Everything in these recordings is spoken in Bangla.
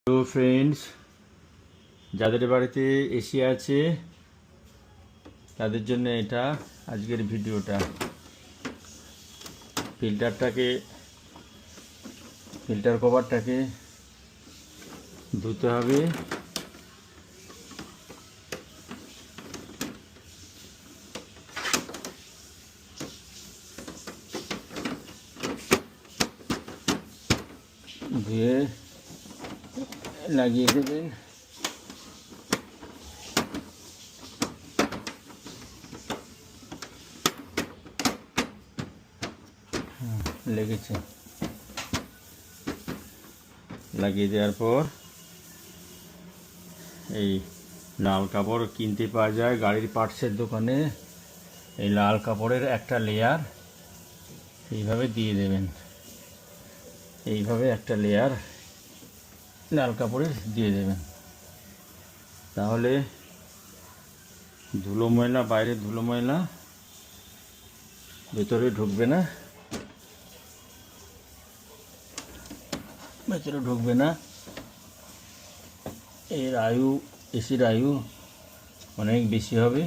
হ্যালো ফ্রেন্ডস, যাদের বাড়িতে এসি আছে তাদের জন্য এটা আজকের ভিডিওটা। ফিল্টার কভারটাকে ধুতে হবে। ধুয়ে লাগিয়ে দেবেন। লেগেছে, লাগিয়ে দেওয়ার পর এই লাল কাপড় কিনতে পাওয়া যায় গাড়ির পার্টসের দোকানে। এই লাল কাপড়ের একটা লেয়ার এইভাবে দিয়ে দেবেন। এইভাবে একটা লেয়ার লাল কাপড়ের দিয়ে দেবেন, তাহলে ধুলো ময়লা, বাইরে ধুলো ময়লা ভেতরে ঢুকবে না, এর আয়ু, এসির আয়ু অনেক বেশি হবে।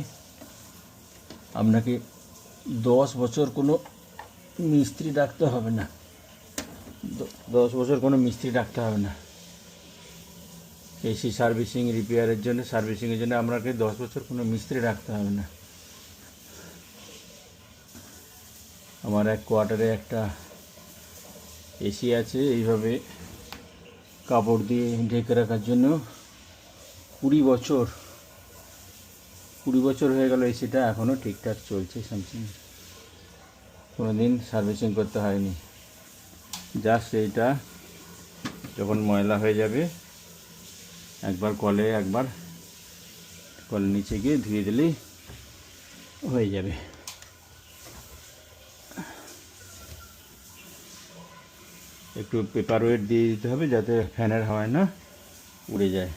আপনাকে 10 বছর কোনো মিস্ত্রি ডাকতে হবে না, 10 বছর কোনো মিস্ত্রি ডাকতে হবে না। এসি সার্ভিসিং, রিপেয়ারের জন্য, সার্ভিসিংয়ের জন্য আপনাকে 10 বছর কোনো মিস্ত্রি ডাকতে হবে না। আমার এক কোয়ার্টারে একটা এসি আছে, এইভাবে কাপড় দিয়ে ঢেকে রাখার জন্য 20 বছর হয়ে গেল। এসিটা এখনও ঠিকঠাক চলছে, স্যামসাং, কোনো দিন সার্ভিসিং করতে হয়নি। জাস্ট এইটা যখন ময়লা হয়ে যাবে একবার কলের নিচে গিয়ে ধুয়ে দিলেই হয়ে যাবে। একটু পেপার ওয়েট দিয়ে দিতে হবে যাতে ফ্যানের হাওয়ায় না উড়ে যায়।